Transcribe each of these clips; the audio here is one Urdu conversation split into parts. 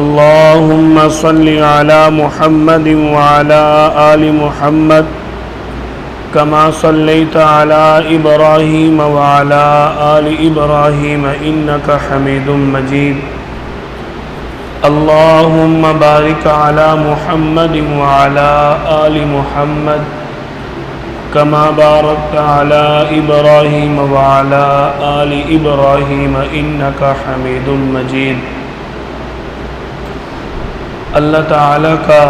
اللهم صل على محمد وعلى آل محمد كما صليت على إبراهيم وعلى آل إبراهيم إنك حميد مجيد اللهم بارك على محمد وعلى آل محمد كما باركت على إبراهيم وعلى آل إبراهيم إنك حميد مجيد۔ اللہ تعالیٰ کا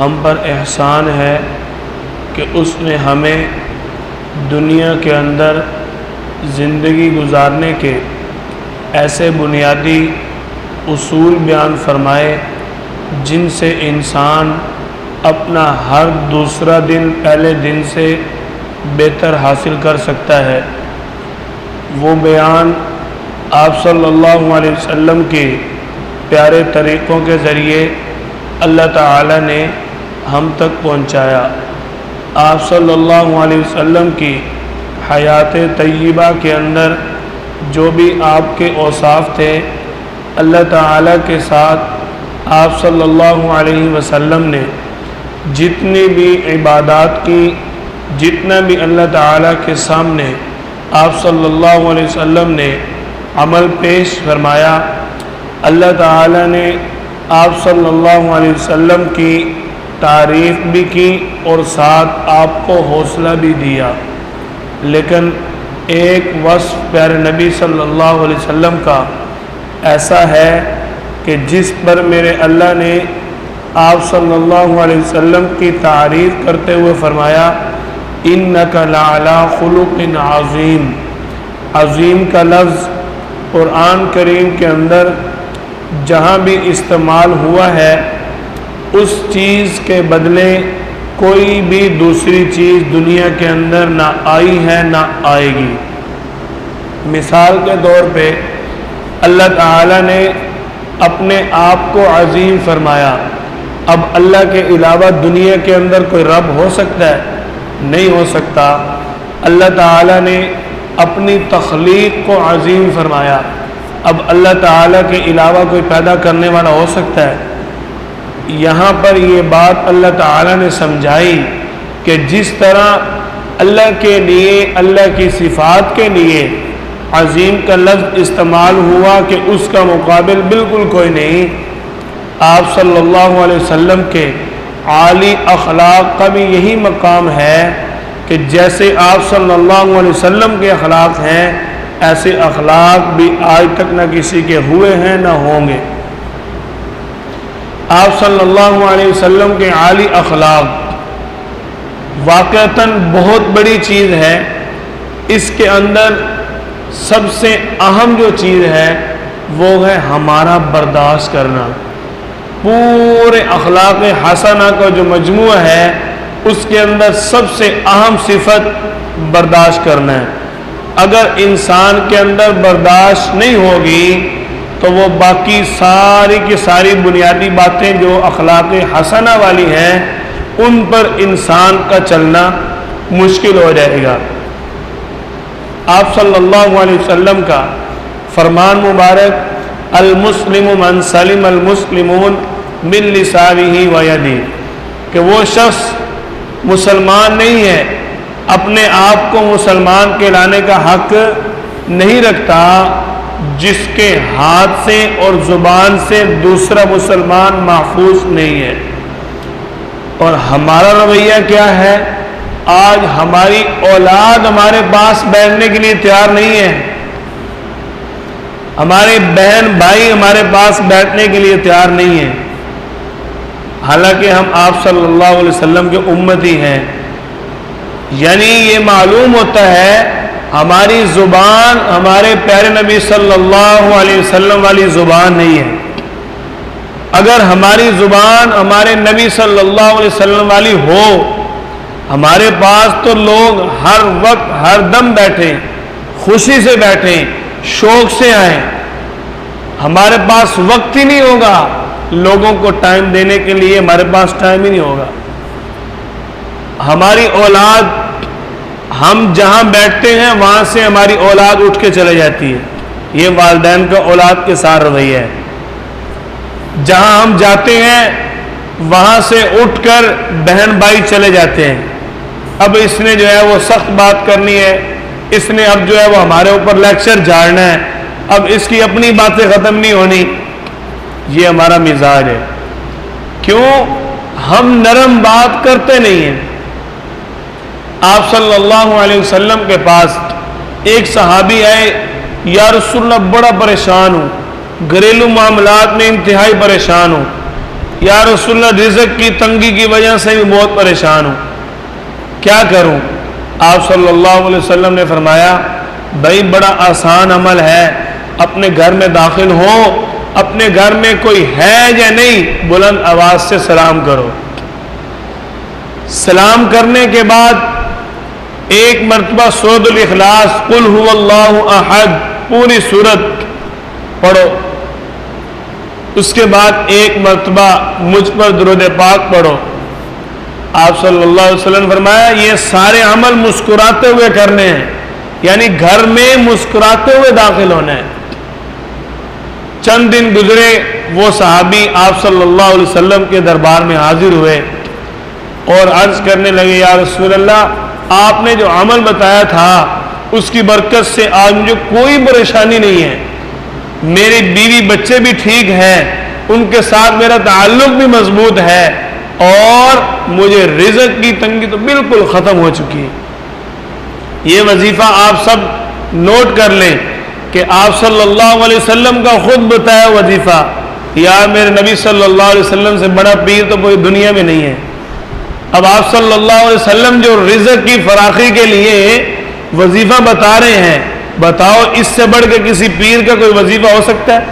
ہم پر احسان ہے کہ اس نے ہمیں دنیا کے اندر زندگی گزارنے کے ایسے بنیادی اصول بیان فرمائے جن سے انسان اپنا ہر دوسرا دن پہلے دن سے بہتر حاصل کر سکتا ہے۔ وہ بیان آپ صلی اللہ علیہ وسلم کے پیارے طریقوں کے ذریعے اللہ تعالیٰ نے ہم تک پہنچایا۔ آپ صلی اللہ علیہ وسلم کی حیات طیبہ کے اندر جو بھی آپ کے اوصاف تھے، اللہ تعالیٰ کے ساتھ آپ صلی اللہ علیہ وسلم نے جتنی بھی عبادات کی، جتنا بھی اللہ تعالیٰ کے سامنے آپ صلی اللہ علیہ وسلم نے عمل پیش فرمایا، اللہ تعالیٰ نے آپ صلی اللہ علیہ وسلم کی تعریف بھی کی اور ساتھ آپ کو حوصلہ بھی دیا۔ لیکن ایک وصف پیارے نبی صلی اللہ علیہ وسلم کا ایسا ہے کہ جس پر میرے اللہ نے آپ صلی اللہ علیہ وسلم کی تعریف کرتے ہوئے فرمایا اِنَّكَ لَعَلَىٰ خُلُقٍ عَظِيمٍ۔ عظیم کا لفظ قرآن کریم کے اندر جہاں بھی استعمال ہوا ہے اس چیز کے بدلے کوئی بھی دوسری چیز دنیا کے اندر نہ آئی ہے نہ آئے گی۔ مثال کے طور پہ اللہ تعالیٰ نے اپنے آپ کو عظیم فرمایا۔ اب اللہ کے علاوہ دنیا کے اندر کوئی رب ہو سکتا ہے؟ نہیں ہو سکتا۔ اللہ تعالیٰ نے اپنی تخلیق کو عظیم فرمایا۔ اب اللہ تعالیٰ کے علاوہ کوئی پیدا کرنے والا ہو سکتا ہے؟ یہاں پر یہ بات اللہ تعالیٰ نے سمجھائی کہ جس طرح اللہ کے لیے، اللہ کی صفات کے لیے عظیم کا لفظ استعمال ہوا کہ اس کا مقابل بالکل کوئی نہیں، آپ صلی اللہ علیہ وسلم کے عالی اخلاق کا بھی یہی مقام ہے کہ جیسے آپ صلی اللہ علیہ وسلم کے اخلاق ہیں ایسے اخلاق بھی آج تک نہ کسی کے ہوئے ہیں نہ ہوں گے۔ آپ صلی اللہ علیہ وسلم کے عالی اخلاق واقعتاً بہت بڑی چیز ہے۔ اس کے اندر سب سے اہم جو چیز ہے وہ ہے ہمارا برداشت کرنا۔ پورے اخلاق حسنہ کا جو مجموعہ ہے اس کے اندر سب سے اہم صفت برداشت کرنا ہے۔ اگر انسان کے اندر برداشت نہیں ہوگی تو وہ باقی ساری کی ساری بنیادی باتیں جو اخلاق حسنہ والی ہیں ان پر انسان کا چلنا مشکل ہو جائے گا۔ آپ صلی اللہ علیہ وسلم کا فرمان مبارک المسلم من سلم المسلمون من لسانہ و یدہ، کہ وہ شخص مسلمان نہیں ہے، اپنے آپ کو مسلمان کہلانے کا حق نہیں رکھتا جس کے ہاتھ سے اور زبان سے دوسرا مسلمان محفوظ نہیں ہے۔ اور ہمارا رویہ کیا ہے؟ آج ہماری اولاد ہمارے پاس بیٹھنے کے لیے تیار نہیں ہے، ہمارے بہن بھائی ہمارے پاس بیٹھنے کے لیے تیار نہیں ہیں، حالانکہ ہم آپ صلی اللہ علیہ وسلم کے امتی ہیں۔ یعنی یہ معلوم ہوتا ہے ہماری زبان ہمارے پیارے نبی صلی اللہ علیہ وسلم والی زبان نہیں ہے۔ اگر ہماری زبان ہمارے نبی صلی اللہ علیہ وسلم والی ہو، ہمارے پاس تو لوگ ہر وقت ہر دم بیٹھیں، خوشی سے بیٹھیں، شوق سے آئیں۔ ہمارے پاس وقت ہی نہیں ہوگا لوگوں کو ٹائم دینے کے لیے، ہمارے پاس ٹائم ہی نہیں ہوگا۔ ہماری اولاد ہم جہاں بیٹھتے ہیں وہاں سے ہماری اولاد اٹھ کے چلے جاتی ہے۔ یہ والدین کا اولاد کے ساتھ رویہ ہے۔ جہاں ہم جاتے ہیں وہاں سے اٹھ کر بہن بھائی چلے جاتے ہیں، اب اس نے جو ہے وہ سخت بات کرنی ہے، اس نے اب جو ہے وہ ہمارے اوپر لیکچر جھاڑنا ہے، اب اس کی اپنی باتیں ختم نہیں ہونی. یہ ہمارا مزاج ہے. کیوں؟ ہم نرم بات کرتے نہیں ہیں. آپ صلی اللہ علیہ وسلم کے پاس ایک صحابی آئے، یا رسول اللہ بڑا پریشان ہوں، گھریلو معاملات میں انتہائی پریشان ہوں، یا رسول اللہ رزق کی تنگی کی وجہ سے بھی بہت پریشان ہوں، کیا کروں؟ آپ صلی اللہ علیہ وسلم نے فرمایا بھائی بڑا آسان عمل ہے، اپنے گھر میں داخل ہو، اپنے گھر میں کوئی ہے یا نہیں بلند آواز سے سلام کرو. سلام کرنے کے بعد ایک مرتبہ سورۃ الاخلاص قل هو اللہ احد پوری سورت پڑھو. اس کے بعد ایک مرتبہ مجھ پر درود پاک پڑھو. آپ صلی اللہ علیہ وسلم نے فرمایا یہ سارے عمل مسکراتے ہوئے کرنے ہیں، یعنی گھر میں مسکراتے ہوئے داخل ہونا ہے. چند دن گزرے، وہ صحابی آپ صلی اللہ علیہ وسلم کے دربار میں حاضر ہوئے اور عرض کرنے لگے یا رسول اللہ آپ نے جو عمل بتایا تھا اس کی برکت سے آج مجھے کوئی پریشانی نہیں ہے، میری بیوی بچے بھی ٹھیک ہیں، ان کے ساتھ میرا تعلق بھی مضبوط ہے، اور مجھے رزق کی تنگی تو بالکل ختم ہو چکی ہے. یہ وظیفہ آپ سب نوٹ کر لیں کہ آپ صلی اللہ علیہ وسلم کا خود بتایا وظیفہ. یار میرے نبی صلی اللہ علیہ وسلم سے بڑا پیر تو کوئی دنیا میں نہیں ہے. اب آپ صلی اللہ علیہ وسلم جو رزق کی فراخی کے لیے وظیفہ بتا رہے ہیں، بتاؤ اس سے بڑھ کے کسی پیر کا کوئی وظیفہ ہو سکتا ہے؟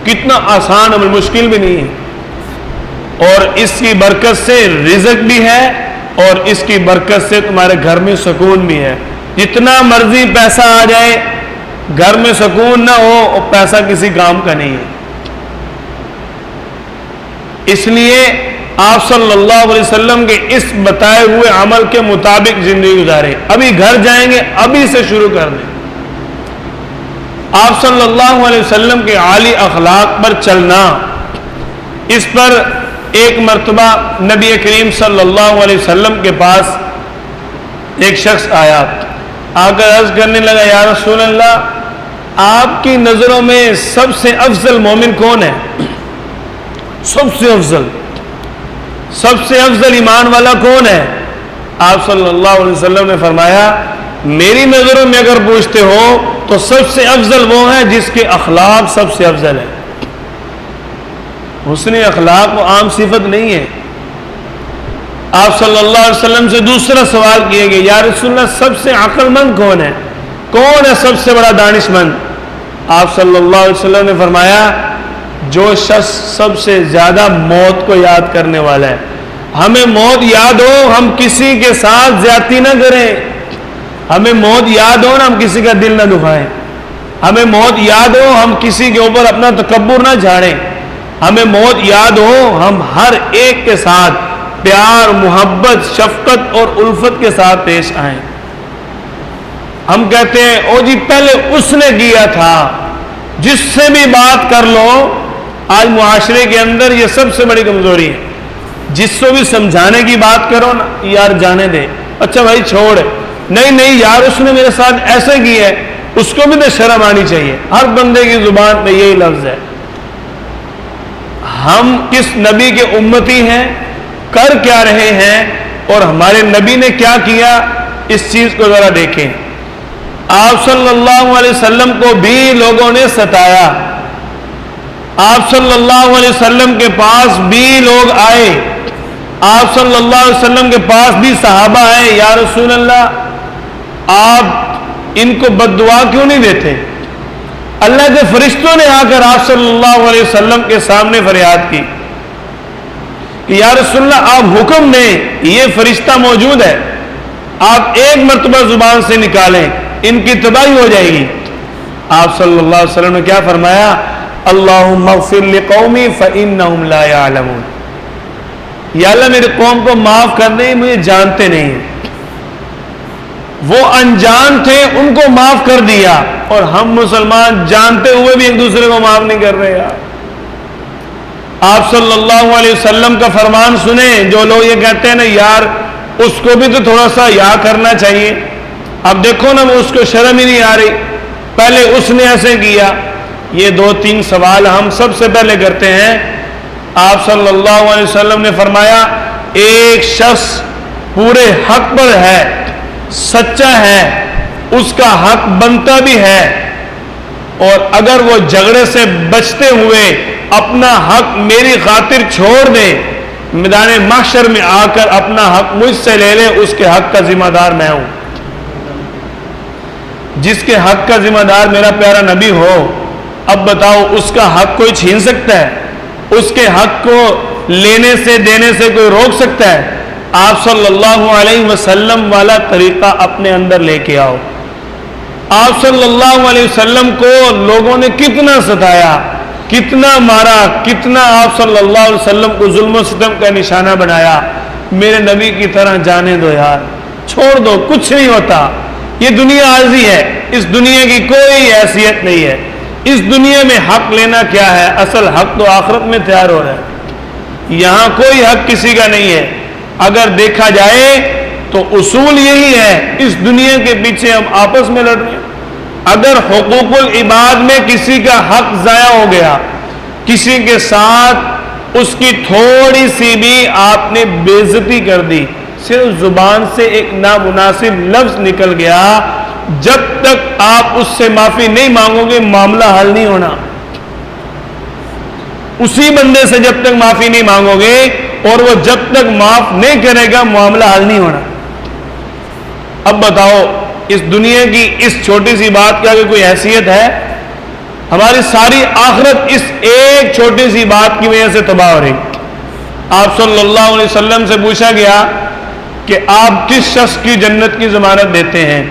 کتنا آسان عمل، مشکل بھی نہیں ہے. اور اس کی برکت سے رزق بھی ہے اور اس کی برکت سے تمہارے گھر میں سکون بھی ہے. جتنا مرضی پیسہ آ جائے گھر میں سکون نہ ہو اور پیسہ کسی کام کا نہیں ہے. اس لیے آپ صلی اللہ علیہ وسلم کے اس بتائے ہوئے عمل کے مطابق زندگی گزارے. ابھی گھر جائیں گے ابھی سے شروع کر دیں. آپ صلی اللہ علیہ وسلم کے عالی اخلاق پر چلنا، اس پر ایک مرتبہ نبی کریم صلی اللہ علیہ وسلم کے پاس ایک شخص آیا، آ کر عرض کرنے لگا یا رسول اللہ آپ کی نظروں میں سب سے افضل مومن کون ہے؟ سب سے افضل ایمان والا کون ہے؟ آپ صلی اللہ علیہ وسلم نے فرمایا میری نظروں میں اگر پوچھتے ہو تو سب سے افضل وہ ہے جس کے اخلاق سب سے افضل ہے. حسن اخلاق وہ عام صفت نہیں ہے. آپ صلی اللہ علیہ وسلم سے دوسرا سوال کیے گئے یا رسول اللہ سب سے عقل مند کون ہے؟ کون ہے سب سے بڑا دانش مند؟ آپ صلی اللہ علیہ وسلم نے فرمایا جو شخص سب سے زیادہ موت کو یاد کرنے والا ہے. ہمیں موت یاد ہو ہم کسی کے ساتھ زیادتی نہ کریں، ہمیں موت یاد ہو نا ہم کسی کا دل نہ دکھائیں، ہمیں موت یاد ہو ہم کسی کے اوپر اپنا تکبر نہ جھاڑیں، ہمیں موت یاد ہو ہم ہر ایک کے ساتھ پیار، محبت، شفقت اور الفت کے ساتھ پیش آئیں. ہم کہتے ہیں او جی پہلے اس نے کیا تھا، جس سے بھی بات کر لو. آج معاشرے کے اندر یہ سب سے بڑی کمزوری ہے. جس کو بھی سمجھانے کی بات کرو نا یار جانے دے، اچھا بھائی چھوڑ، نہیں یار اس نے میرے ساتھ ایسے کیا ہے، اس کو بھی تو شرم آنی چاہیے. ہر بندے کی زبان پہ یہی لفظ ہے. ہم کس نبی کے امتی ہیں، کر کیا رہے ہیں اور ہمارے نبی نے کیا کیا، اس چیز کو ذرا دیکھیں. آپ صلی اللہ علیہ وسلم کو بھی لوگوں نے ستایا، آپ صلی اللہ علیہ وسلم کے پاس بھی لوگ آئے، آپ صلی اللہ علیہ وسلم کے پاس بھی صحابہ آئے یا رسول اللہ آپ ان کو بد دعا کیوں نہیں دیتے؟ اللہ کے فرشتوں نے آ کر آپ صلی اللہ علیہ وسلم کے سامنے فریاد کی کہ یا رسول اللہ آپ حکم دیں، یہ فرشتہ موجود ہے، آپ ایک مرتبہ زبان سے نکالیں، ان کی تباہی ہو جائے گی. آپ صلی اللہ علیہ وسلم نے کیا فرمایا؟ اللہم اغفر لقومی فإنہم لا یعلمون. یا اللہ میرے قوم کو معاف کر دیں، مجھے جانتے نہیں. وہ انجان تھے ان کو معاف کر دیا، اور ہم مسلمان جانتے ہوئے بھی ایک دوسرے کو معاف نہیں کر رہے. یار آپ صلی اللہ علیہ وسلم کا فرمان سنیں. جو لوگ یہ کہتے ہیں نا یار اس کو بھی تو تھوڑا سا یا کرنا چاہیے، اب دیکھو نا وہ اس کو شرم ہی نہیں آ رہی، پہلے اس نے ایسے کیا. یہ 2-3 سوال ہم سب سے پہلے کرتے ہیں. آپ صلی اللہ علیہ وسلم نے فرمایا ایک شخص پورے حق پر ہے، سچا ہے، اس کا حق بنتا بھی ہے، اور اگر وہ جھگڑے سے بچتے ہوئے اپنا حق میری خاطر چھوڑ دے، میدان محشر میں آ کر اپنا حق مجھ سے لے لے، اس کے حق کا ذمہ دار میں ہوں. جس کے حق کا ذمہ دار میرا پیارا نبی ہو، اب بتاؤ اس کا حق کوئی چھین سکتا ہے؟ اس کے حق کو لینے سے دینے سے کوئی روک سکتا ہے؟ آپ صلی اللہ علیہ وسلم والا طریقہ اپنے اندر لے کے آؤ. آپ صلی اللہ علیہ وسلم کو لوگوں نے کتنا ستایا، کتنا مارا، کتنا آپ صلی اللہ علیہ وسلم کو ظلم و ستم کا نشانہ بنایا. میرے نبی کی طرح جانے دو یار، چھوڑ دو، کچھ نہیں ہوتا. یہ دنیا عارضی ہے، اس دنیا کی کوئی حیثیت نہیں ہے. اس دنیا میں حق لینا کیا ہے؟ اصل حق تو آخرت میں تیار ہو رہا ہے. یہاں کوئی حق کسی کا نہیں ہے. اگر دیکھا جائے تو اصول یہی ہے، اس دنیا کے پیچھے ہم آپس میں لڑ رہے ہیں. اگر حقوق العباد میں کسی کا حق ضائع ہو گیا، کسی کے ساتھ اس کی تھوڑی سی بھی آپ نے بے عزتی کر دی، صرف زبان سے ایک نامناسب لفظ نکل گیا، جب تک آپ اس سے معافی نہیں مانگو گے معاملہ حل نہیں ہونا. اسی بندے سے جب تک معافی نہیں مانگو گے اور وہ جب تک معاف نہیں کرے گا معاملہ حل نہیں ہونا. اب بتاؤ اس دنیا کی اس چھوٹی سی بات کی آگے کوئی حیثیت ہے؟ ہماری ساری آخرت اس ایک چھوٹی سی بات کی وجہ سے تباہ ہو رہی. آپ صلی اللہ علیہ وسلم سے پوچھا گیا کہ آپ کس شخص کی جنت کی ضمانت دیتے ہیں؟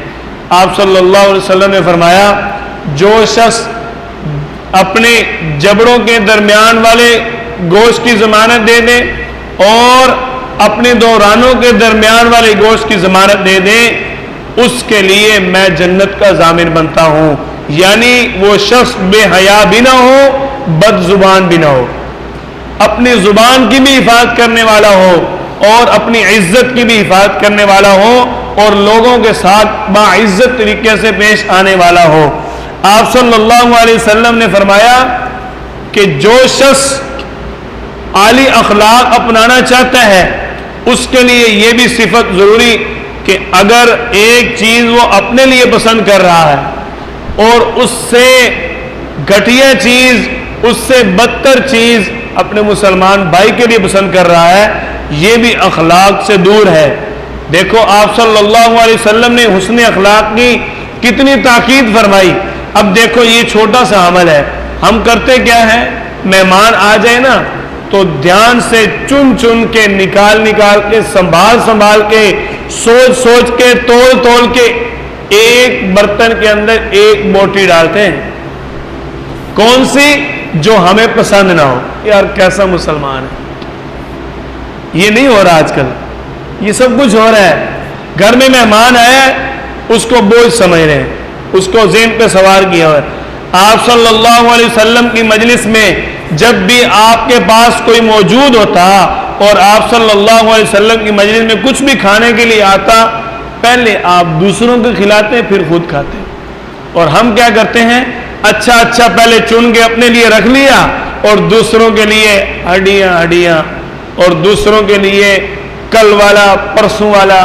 آپ صلی اللہ علیہ وسلم نے فرمایا جو شخص اپنے جبڑوں کے درمیان والے گوشت کی ضمانت دے دے اور اپنے 2 رانوں کے درمیان والے گوشت کی ضمانت دے دے، اس کے لیے میں جنت کا ضامن بنتا ہوں. یعنی وہ شخص بے حیا بھی نہ ہو، بد زبان بھی نہ ہو، اپنی زبان کی بھی حفاظت کرنے والا ہو اور اپنی عزت کی بھی حفاظت کرنے والا ہو اور لوگوں کے ساتھ باعزت طریقے سے پیش آنے والا ہو. آپ صلی اللہ علیہ وسلم نے فرمایا کہ جو شخص عالی اخلاق اپنانا چاہتا ہے اس کے لیے یہ بھی صفت ضروری کہ اگر ایک چیز وہ اپنے لیے پسند کر رہا ہے اور اس سے گھٹیا چیز، اس سے بدتر چیز اپنے مسلمان بھائی کے لیے پسند کر رہا ہے، یہ بھی اخلاق سے دور ہے. دیکھو آپ صلی اللہ علیہ وسلم نے حسن اخلاق کی کتنی تاکید فرمائی. اب دیکھو یہ چھوٹا سا عمل ہے، ہم کرتے کیا ہے؟ مہمان آ جائے نا تو دھیان سے چن چن کے نکال کے سنبھال کے سوچ کے تول کے ایک برتن کے اندر ایک بوٹی ڈالتے ہیں. کون سی؟ جو ہمیں پسند نہ ہو. یار کیسا مسلمان ہے! یہ نہیں ہو رہا آج کل، یہ سب کچھ ہو رہا ہے. گھر میں مہمان آیا، اس کو بوجھ سمجھ رہے ہیں، اس کو ذہن پہ سوار کیا ہوا ہے. آپ صلی اللہ علیہ وسلم کی مجلس میں جب بھی آپ کے پاس کوئی موجود ہوتا اور آپ صلی اللہ علیہ وسلم کی مجلس میں کچھ بھی کھانے کے لیے آتا، پہلے آپ دوسروں کو کھلاتے ہیں پھر خود کھاتے ہیں. اور ہم کیا کرتے ہیں؟ اچھا پہلے چن کے اپنے لیے رکھ لیا اور دوسروں کے لیے ہڈیاں اور دوسروں کے لیے کل والا پرسوں والا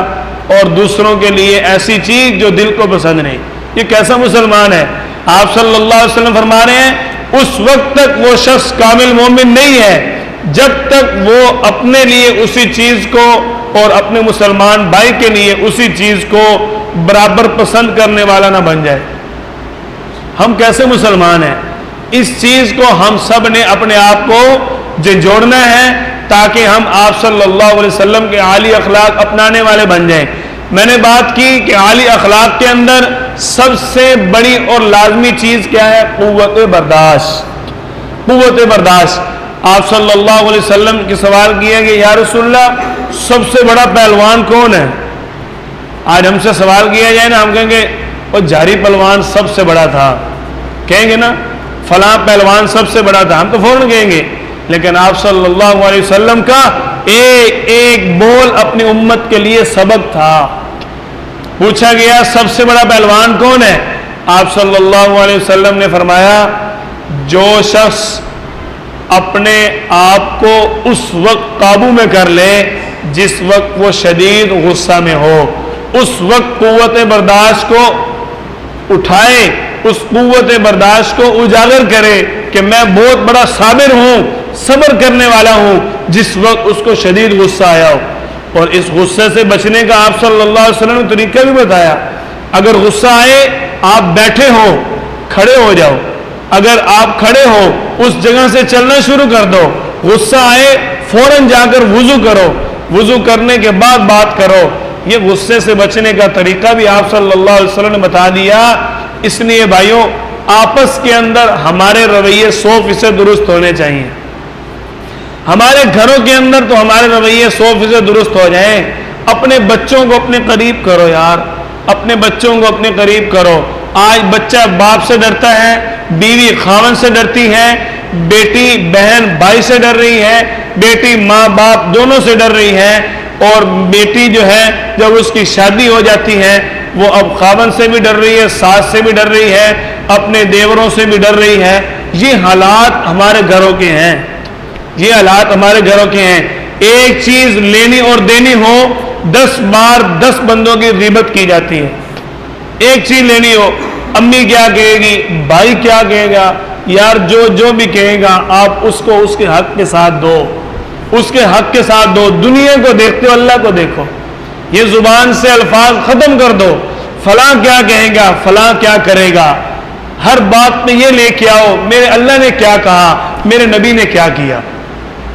اور دوسروں کے لیے ایسی چیز جو دل کو پسند نہیں. یہ کیسا مسلمان ہے؟ آپ صلی اللہ علیہ وسلم فرما رہے ہیں اس وقت تک وہ شخص کامل مومن نہیں ہے جب تک وہ اپنے لیے اسی چیز کو اور اپنے مسلمان بھائی کے لیے اسی چیز کو برابر پسند کرنے والا نہ بن جائے. ہم کیسے مسلمان ہیں؟ اس چیز کو ہم سب نے اپنے آپ کو جوڑنا ہے تاکہ ہم آپ صلی اللہ علیہ وسلم کے عالی اخلاق اپنانے والے بن جائیں. میں نے بات کی کہ عالی اخلاق کے اندر سب سے بڑی اور لازمی چیز کیا ہے؟ قوت برداشت. آپ صلی اللہ علیہ وسلم کی سوال کیا کہ یا رسول اللہ سب سے بڑا پہلوان کون ہے؟ آج ہم سے سوال کیا جائے نا، ہم کہیں گے وہ جاری پہلوان سب سے بڑا تھا، کہیں گے نا فلاں پہلوان سب سے بڑا تھا، ہم تو فوراً کہیں گے لیکن آپ صلی اللہ علیہ وسلم کا ایک ایک بول اپنی امت کے لیے سبق تھا۔ پوچھا گیا سب سے بڑا پہلوان کون ہے؟ آپ صلی اللہ علیہ وسلم نے فرمایا جو شخص اپنے آپ کو اس وقت قابو میں کر لے جس وقت وہ شدید غصہ میں ہو، اس وقت قوت برداشت کو اٹھائے، اس قوت برداشت کو اجاگر کرے کہ میں بہت بڑا صابر ہوں، صبر کرنے والا ہوں، جس وقت اس کو شدید غصہ آیا ہو۔ اور اس غصے سے بچنے کا آپ صلی اللہ علیہ وسلم نے طریقہ بھی بتایا۔ اگر غصہ آئے آپ بیٹھے ہو کھڑے ہو جاؤ، اگر آپ کھڑے ہو اس جگہ سے چلنا شروع کر دو، غصہ آئے فوراً جا کر وضو کرو، وضو کرنے کے بعد بات کرو۔ یہ غصے سے بچنے کا طریقہ بھی آپ صلی اللہ علیہ وسلم نے بتا دیا۔ اس لیے بھائیوں آپس کے اندر ہمارے رویے 100% درست ہونے چاہیے، ہمارے گھروں کے اندر تو ہمارے رویے 100% درست ہو جائیں۔ اپنے بچوں کو اپنے قریب کرو یار، اپنے بچوں کو اپنے قریب کرو۔ آج بچہ باپ سے ڈرتا ہے، بیوی خاوند سے ڈرتی ہے، بیٹی بہن بھائی سے ڈر رہی ہے، بیٹی ماں باپ دونوں سے ڈر رہی ہے، اور بیٹی جو ہے جب اس کی شادی ہو جاتی ہے وہ اب خاوند سے بھی ڈر رہی ہے، ساس سے بھی ڈر رہی ہے، اپنے دیوروں سے بھی ڈر رہی ہے۔ یہ حالات ہمارے گھروں کے ہیں، یہ حالات ہمارے گھروں کے ہیں۔ ایک چیز لینی اور دینی ہو 10 بار 10 بندوں کی غیبت کی جاتی ہے۔ ایک چیز لینی ہو، امی کیا کہے گی، بھائی کیا کہے گا، یار جو بھی کہے گا آپ اس کو اس کے حق کے ساتھ دو، اس کے حق کے ساتھ دو۔ دنیا کو دیکھتے ہو اللہ کو دیکھو، یہ زبان سے الفاظ ختم کر دو، فلاں کیا کہے گا، فلاں کیا کرے گا، ہر بات میں یہ لے کے آؤ میرے اللہ نے کیا کہا، میرے نبی نے کیا کیا،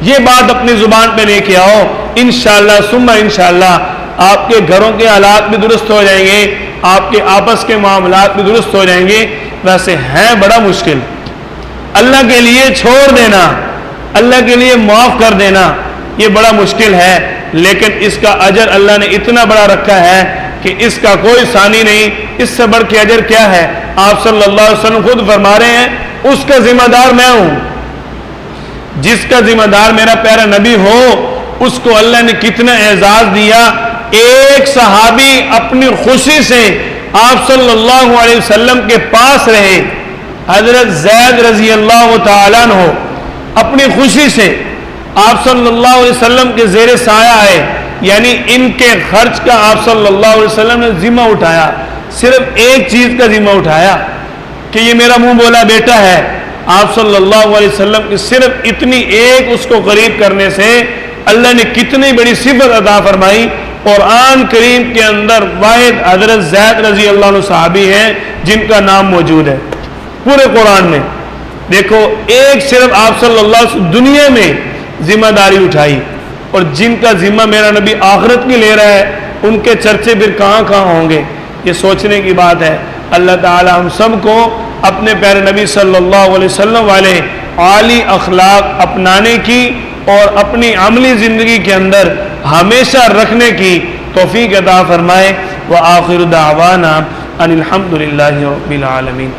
یہ بات اپنی زبان پہ لے کے آؤ۔ انشاءاللہ ثم انشاءاللہ آپ کے گھروں کے حالات بھی درست ہو جائیں گے، آپ کے آپس کے معاملات بھی درست ہو جائیں گے۔ ویسے ہے بڑا مشکل، اللہ کے لیے چھوڑ دینا، اللہ کے لیے معاف کر دینا یہ بڑا مشکل ہے، لیکن اس کا اجر اللہ نے اتنا بڑا رکھا ہے کہ اس کا کوئی ثانی نہیں۔ اس سے بڑھ کے اجر کیا ہے؟ آپ صلی اللہ علیہ وسلم خود فرما رہے ہیں اس کا ذمہ دار میں ہوں، جس کا ذمہ دار میرا پیارا نبی ہو اس کو اللہ نے کتنا اعزاز دیا۔ ایک صحابی اپنی خوشی سے آپ صلی اللہ علیہ وسلم کے پاس رہے، حضرت زید رضی اللہ تعالیٰ عنہ اپنی خوشی سے آپ صلی اللہ علیہ وسلم کے زیر سایہ آئے، یعنی ان کے خرچ کا آپ صلی اللہ علیہ وسلم نے ذمہ اٹھایا، صرف ایک چیز کا ذمہ اٹھایا کہ یہ میرا منہ بولا بیٹا ہے۔ آپ صلی اللہ علیہ وسلم کی صرف اتنی ایک اس کو قریب کرنے سے اللہ نے کتنی بڑی صفت عطا فرمائی۔ قرآن کریم کے اندر واحد حضرت زید رضی اللہ عنہ صحابی ہیں جن کا نام موجود ہے پورے قرآن میں۔ دیکھو ایک صرف آپ صلی اللہ علیہ وسلم دنیا میں ذمہ داری اٹھائی، اور جن کا ذمہ میرا نبی آخرت کی لے رہا ہے ان کے چرچے پھر کہاں کہاں ہوں گے۔ یہ سوچنے کی بات ہے۔ اللہ تعالی ہم سب کو اپنے پیارے نبی صلی اللہ علیہ وسلم والے عالی اخلاق اپنانے کی اور اپنی عملی زندگی کے اندر ہمیشہ رکھنے کی توفیق عطا فرمائے۔ وآخر دعوانا ان الحمد للہ رب العالمین۔